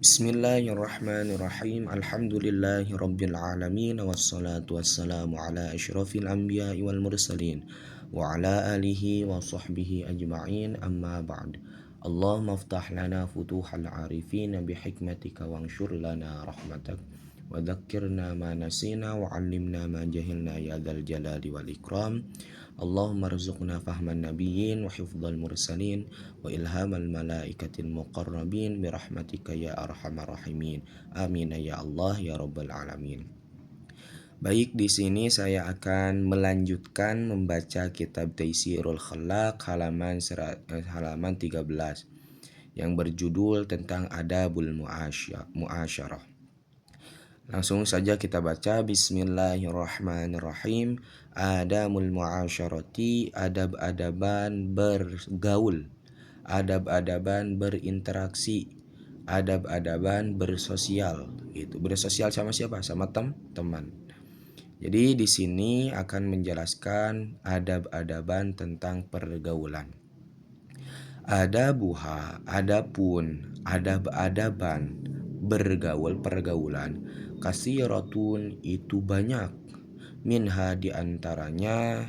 Bismillahirrahmanirrahim. Alhamdulillahirabbil alamin wassalatu wassalamu ala asyrafil anbiya'i wal mursalin wa ala alihi wa sahbihi ajma'in amma ba'd. Allahumma iftah lana futuhal arifin bihikmatika wanshur lana rahmatak wa dhakkirna ma nasina wa 'allimna ma jahilna ya dzal jalali wal ikram. Allahumma rzuqna fahman nabiyyin wa hifdzal mursalin wa ilhamal malaikatil muqarrabin birahmatika ya arhamar rahimin. Amin ya Allah ya rabbal alamin. Baik, di sini saya akan melanjutkan membaca kitab Taisirul Khalaq halaman 13 yang berjudul tentang adabul muasyarah. Langsung saja kita baca. Bismillahirrahmanirrahim. Adamul muasyarati, adab-adaban bergaul, adab-adaban berinteraksi, adab-adaban bersosial. Gitu. Bersosial sama siapa? Sama teman. Jadi di sini akan menjelaskan adab-adaban tentang pergaulan. Adabuha, adapun adab-adaban bergaul, pergaulan, kasiratun itu banyak, minha diantaranya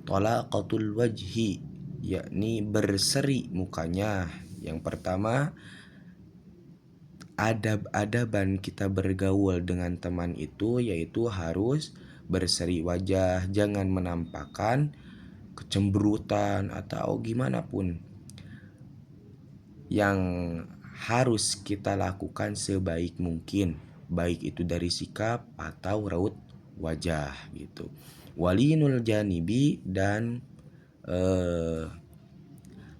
talaqatul wajhi, yakni berseri mukanya. Yang pertama, adab-adaban kita bergaul dengan teman itu yaitu harus berseri wajah, jangan menampakkan kecemberutan atau gimana pun. Yang harus kita lakukan sebaik mungkin, baik itu dari sikap atau raut wajah gitu. Walinul janibi, dan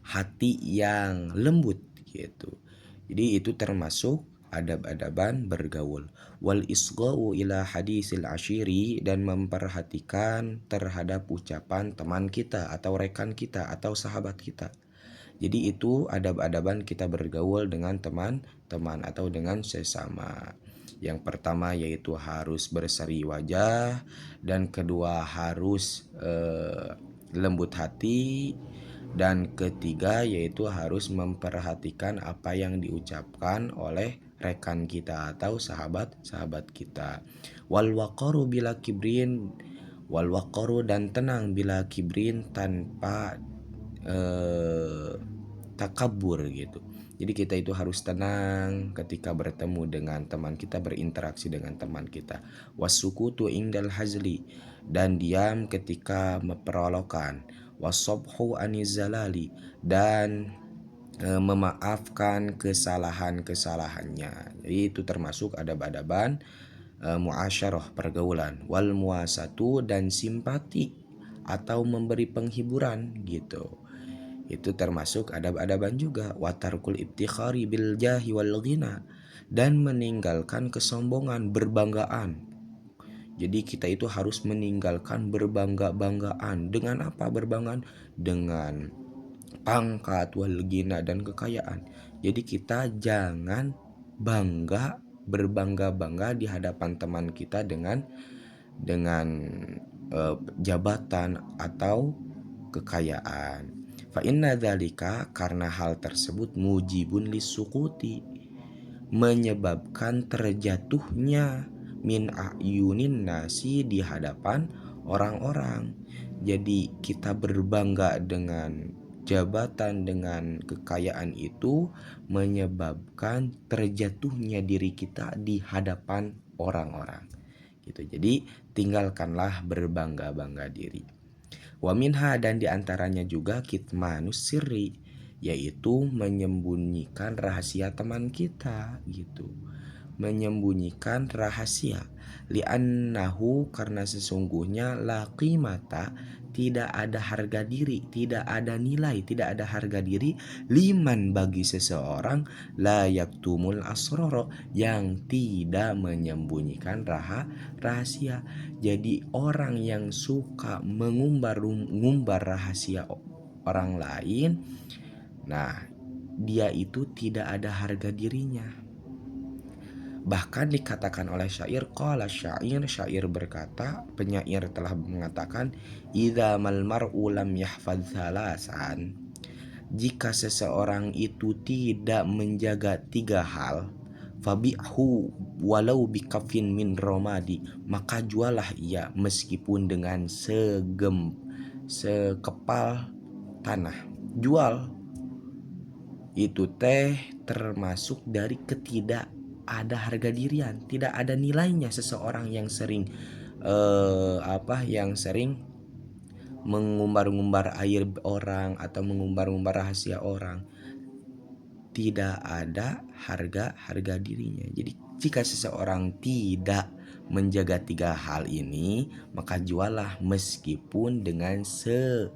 hati yang lembut gitu. Jadi itu termasuk adab-adaban bergaul. Wal isgha'u ila hadisil ashiri, dan memperhatikan terhadap ucapan teman kita atau rekan kita atau sahabat kita. Jadi itu adab-adaban kita bergaul dengan teman-teman atau dengan sesama. Yang pertama yaitu harus berseri wajah, dan kedua harus lembut hati, dan ketiga yaitu harus memperhatikan apa yang diucapkan oleh rekan kita atau sahabat-sahabat kita. Wal waqaru bila kibrin, wal waqaru, dan tenang bila kibrin, tanpa takabur gitu. Jadi kita itu harus tenang ketika bertemu dengan teman kita, berinteraksi dengan teman kita. Wasukutu indal hazli, dan diam ketika memperolokkan. Wasobhu anizalali, dan memaafkan kesalahan-kesalahannya. Jadi itu termasuk adab-adaban muasyarah, pergaulan. Wal muasatu, dan simpati atau memberi penghiburan gitu. Itu termasuk adab-adaban juga. Watarkul ibtikhari bil jahi wal ghina, dan meninggalkan kesombongan, berbanggaan. Jadi kita itu harus meninggalkan berbangga-banggaan. Dengan apa berbanggaan? Dengan pangkat, wal ghina, dan kekayaan. Jadi kita jangan berbangga-bangga di hadapan teman kita dengan jabatan atau kekayaan. Fa inna dzalika, karena hal tersebut, mujibun lisukuti, menyebabkan terjatuhnya, min ayunin nasi, di hadapan orang-orang. Jadi kita berbangga dengan jabatan, dengan kekayaan, itu menyebabkan terjatuhnya diri kita di hadapan orang-orang gitu. Jadi tinggalkanlah berbangga-bangga diri. Wa minha, dan diantaranya juga kitmanus sirri, yaitu menyembunyikan rahasia teman kita gitu. Menyembunyikan rahasia. Li'annahu, karena sesungguhnya, la qimata, tidak ada harga diri, tidak ada nilai, tidak ada harga diri, liman, bagi seseorang, la yaktumul asroro, yang tidak menyembunyikan rahasia. Jadi orang yang suka mengumbar rahasia orang lain, nah dia itu tidak ada harga dirinya. Bahkan dikatakan oleh syair, qala syair berkata, penyair telah mengatakan, idza mal mar'u lam yahfadz thalasan, jika seseorang itu tidak menjaga 3 hal, fabi'hu walau bikafin min romadi, maka jualah ia meskipun dengan sekepal tanah. Jual itu teh termasuk dari ketidak ada harga dirian, tidak ada nilainya seseorang yang sering yang sering mengumbar-ngumbar aib orang atau mengumbar-ngumbar rahasia orang, tidak ada harga dirinya. Jadi jika seseorang tidak menjaga 3 hal ini, maka jualah meskipun dengan segumpal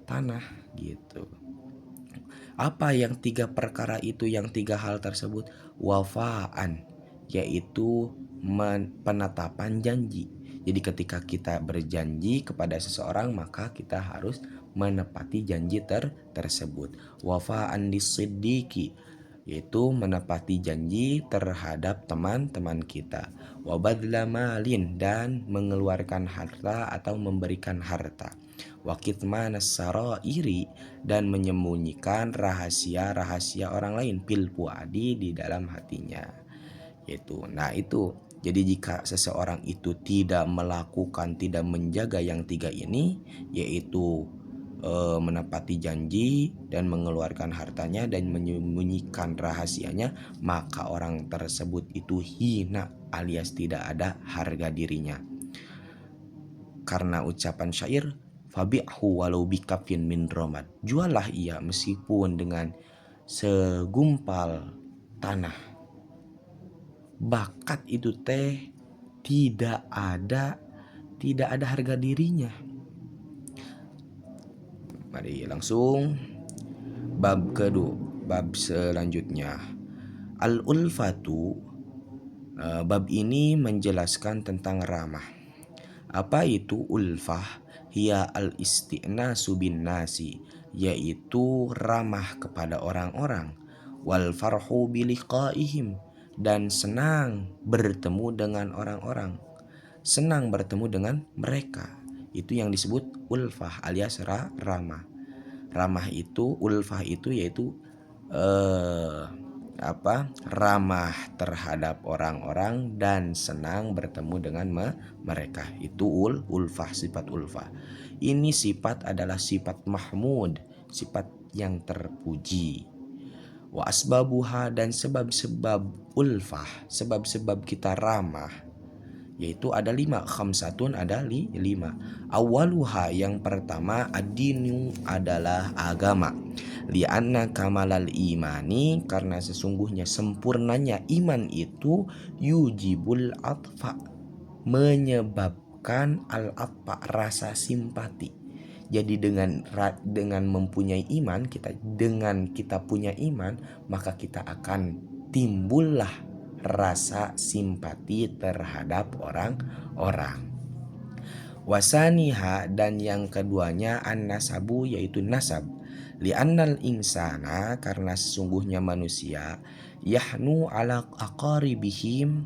tanah gitu. Apa yang 3 perkara itu, yang 3 hal tersebut? Wafaan, yaitu penetapan janji. Jadi ketika kita berjanji kepada seseorang, maka kita harus menepati janji tersebut. Wafaan disiddiqi, yaitu menepati janji terhadap teman-teman kita. Wabadla malin, dan mengeluarkan harta atau memberikan harta. Wakitmanas sarairi, dan menyembunyikan rahasia-rahasia orang lain, fil fuadi, di dalam hatinya. Itu. Nah, itu. Jadi jika seseorang itu tidak melakukan, tidak menjaga yang 3 ini, yaitu menepati janji dan mengeluarkan hartanya dan menyembunyikan rahasianya, maka orang tersebut itu hina alias tidak ada harga dirinya. Karena ucapan syair, fabi'hu walau bikafin min romad, jualah ia meskipun dengan segumpal tanah. Bakat itu teh tidak ada harga dirinya. Mari langsung bab kedua, bab selanjutnya. Al-ulfatu, bab ini menjelaskan tentang ramah. Apa itu ulfah? Hiya al-isti'nasu bin nasi, yaitu ramah kepada orang-orang. Wal farhu biliqaihim, dan senang bertemu dengan orang-orang, senang bertemu dengan mereka. Itu yang disebut ulfah alias ramah. Ramah itu, ulfah itu yaitu ramah terhadap orang-orang dan senang bertemu dengan mereka. Itu ulfah, sifat ulfah. Ini sifat adalah sifat mahmud, sifat yang terpuji. Wa asbabuha, dan sebab-sebab ulfah, sebab-sebab kita ramah, yaitu ada 5. Khamsatun, ada 5. Awaluha, yang pertama, ad-dinu, adalah agama. Lianna kamalal imani, karena sesungguhnya sempurnanya iman itu yujibul atfa, menyebabkan al-atfa, rasa simpati. Jadi dengan mempunyai iman, dengan kita punya iman, maka kita akan timbullah rasa simpati terhadap orang-orang. Wasaniha, dan yang keduanya an-nasabu, yaitu nasab. Li'annal insana, karena sesungguhnya manusia, yahnu ala aqaribihim,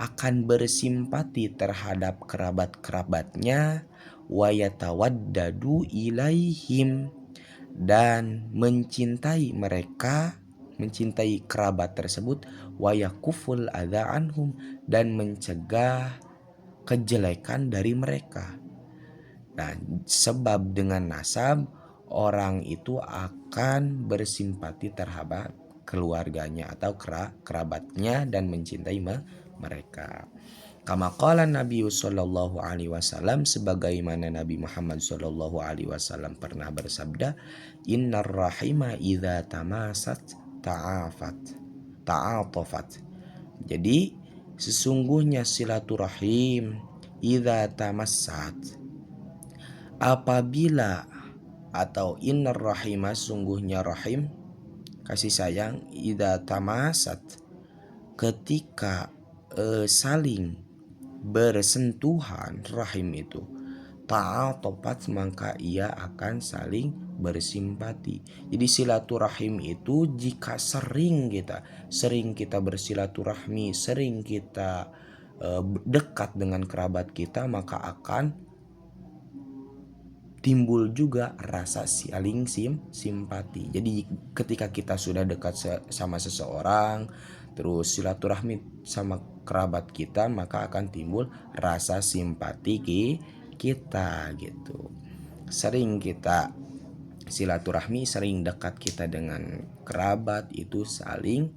akan bersimpati terhadap kerabat-kerabatnya, wa yatawaddadu ilaihim, dan mencintai mereka, mencintai kerabat tersebut, wa yakuful adza anhum, dan mencegah kejelekan dari mereka. Nah, sebab dengan nasab orang itu akan bersimpati terhadap keluarganya atau kerabatnya dan mencintai mereka. Kama qala Nabi sallallahu alaihi wasallam, sebagaimana Nabi Muhammad sallallahu alaihi wasallam pernah bersabda, innar rahima idza tamasat ta'atafat. Jadi sesungguhnya silaturahim idza tamassat, apabila, atau innar rahima, sungguhnya rahim, kasih sayang, idza tamasat, ketika saling bersentuhan rahim itu, ta'atofat, maka ia akan saling bersimpati. Jadi silaturahim itu jika sering kita bersilaturahmi, sering kita dekat dengan kerabat kita, maka akan timbul juga rasa saling simpati. Jadi ketika kita sudah dekat sama seseorang, terus silaturahmi sama kerabat kita, maka akan timbul rasa simpati kita gitu. Sering kita silaturahmi, sering dekat kita dengan kerabat, itu saling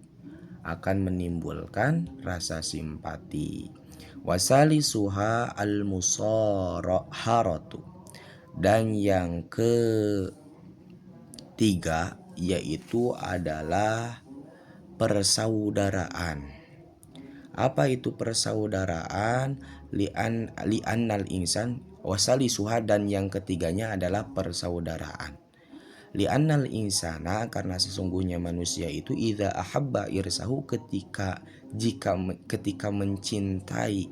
akan menimbulkan rasa simpati. Wasali suha al-musaraharatu, dan yang ketiga yaitu adalah persaudaraan. Apa itu persaudaraan? Li'annal insan wasali suha, dan yang ketiganya adalah persaudaraan. Li'annal insana, karena sesungguhnya manusia itu idza ahabba irsahu, ketika mencintai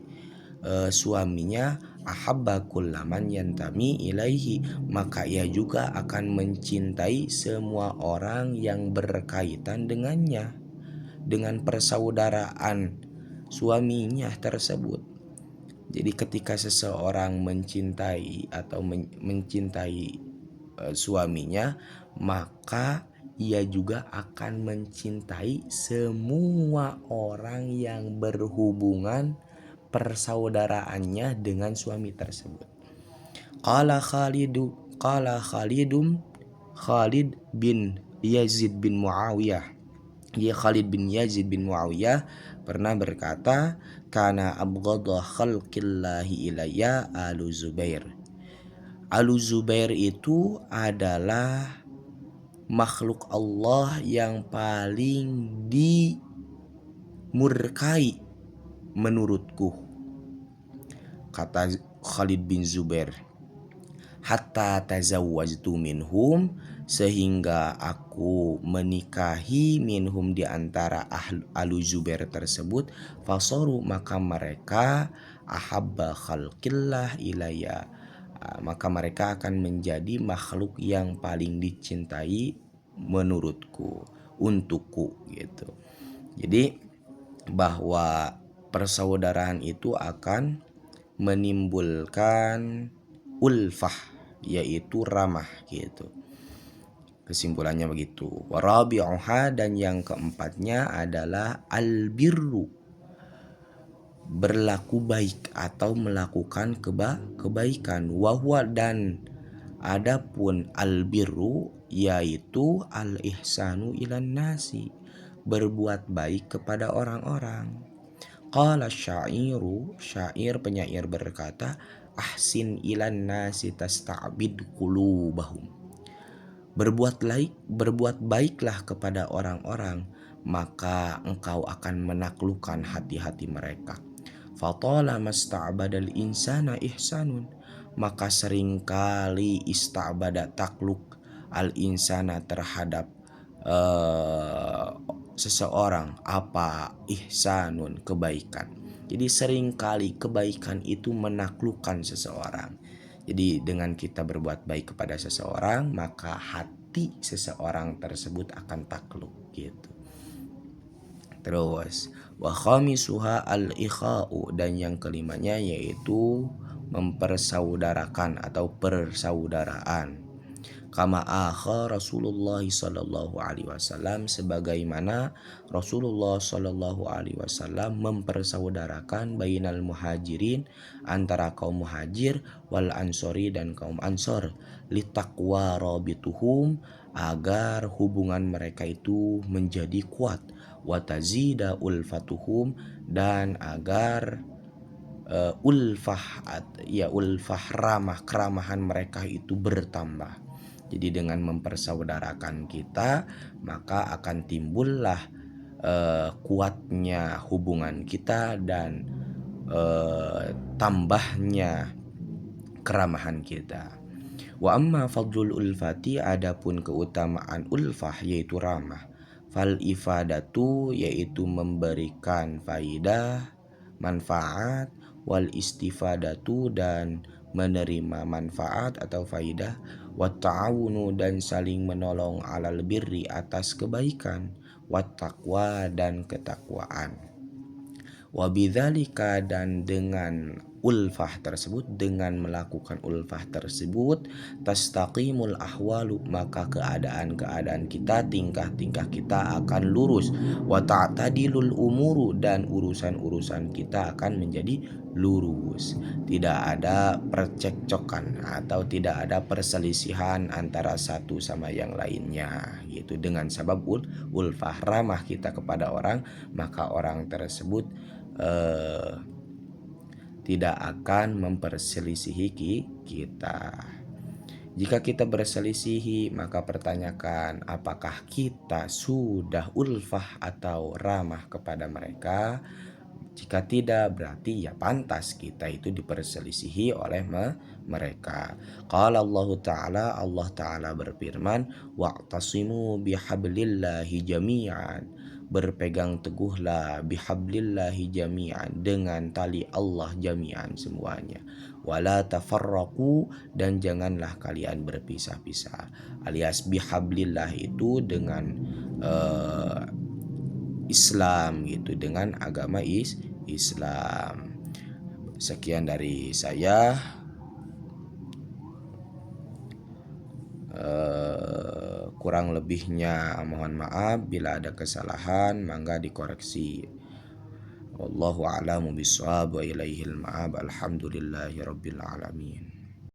suaminya, ahabba kullaman yantami ilaihi, maka ia juga akan mencintai semua orang yang berkaitan dengannya, dengan persaudaraan suaminya tersebut. Jadi ketika seseorang mencintai atau mencintai suaminya, maka ia juga akan mencintai semua orang yang berhubungan persaudaraannya dengan suami tersebut. Qala Khalid bin Yazid bin Muawiyah. Khalid bin Yazid bin Muawiyah pernah berkata, kana abghadha khalqillahi ilayya Alu Zubair. Alu Zubair itu adalah makhluk Allah yang paling dimurkai menurutku, kata Khalid bin Zubair. Hatta tazawwajtu minhum, sehingga aku menikahi minhum, di antara Alu Zubair tersebut. Fasoru, maka mereka ahabba khalqillah ilayya, maka mereka akan menjadi makhluk yang paling dicintai menurutku, untukku gitu. Jadi bahwa persaudaraan itu akan menimbulkan ulfah, yaitu ramah gitu. Kesimpulannya begitu. Warabi'uha, dan yang keempatnya adalah albirru, berlaku baik atau melakukan kebaikan. Wahwa, dan adapun albirru yaitu al-ihsanu ilan nasi, berbuat baik kepada orang-orang. Qala syairu, syair penyair berkata, ahsin ilan nasi tasta'bid qulubahum. Berbuat baiklah kepada orang-orang, maka engkau akan menaklukkan hati-hati mereka. Fatala masta'badal insana ihsanun, maka seringkali istabada, takluk, al insana, terhadap seseorang, apa ihsanun, kebaikan. Jadi seringkali kebaikan itu menaklukkan seseorang. Jadi dengan kita berbuat baik kepada seseorang, maka hati seseorang tersebut akan takluk gitu. Terus wa khamisuha al-ikha'u, dan yang kelimanya yaitu mempersaudarakan atau persaudaraan. Kama akha Rasulullah sallallahu alaihi wasallam, sebagaimana Rasulullah sallallahu alaihi wasallam mempersaudarakan bainal muhajirin, antara kaum muhajir, wal ansori, dan kaum ansor, litaqwa rabituhum, agar hubungan mereka itu menjadi kuat, watazida ulfatuhum, dan agar ulfah ramah, keramahan mereka itu bertambah. Jadi dengan mempersaudarakan kita, maka akan timbullah kuatnya hubungan kita dan tambahnya keramahan kita. Wa amma fadlul ulfati, adapun keutamaan ulfah yaitu ramah, fal ifadatu, yaitu memberikan faidah, manfaat, wal istifadatu, dan menerima manfaat atau faidah, wat ta'awunu, dan saling menolong, alal birri, atas kebaikan, wat taqwa, dan ketakwaan. Wa bidzalika, dan dengan ulfah tersebut, dengan melakukan ulfah tersebut tastaqimul ahwalu, maka keadaan-keadaan kita, tingkah-tingkah kita akan lurus, wa ta'tadilul umuru, dan urusan-urusan kita akan menjadi lurus. Tidak ada percekcokan atau tidak ada perselisihan antara satu sama yang lainnya gitu. Dengan sebab ulfah, ramah kita kepada orang, maka orang tersebut tidak akan memperselisihi kita. Jika kita berselisihi, maka pertanyakan apakah kita sudah ulfah atau ramah kepada mereka. Jika tidak, berarti ya pantas kita itu diperselisihi oleh mereka. Qala Allah Ta'ala berfirman, wa'tasimu bihablillahi jami'an, berpegang teguhlah bihablillahi jami'an, dengan tali Allah jami'an semuanya. Wala tafarraqu, dan janganlah kalian berpisah-pisah. Alias bihablillah itu dengan Islam gitu, dengan agama Islam. Sekian dari saya. Kurang lebihnya mohon maaf, bila ada kesalahan mangga dikoreksi. Wallahu a'lamu bishawab wa ilaihil ma'ab. Alhamdulillahirabbil alamin.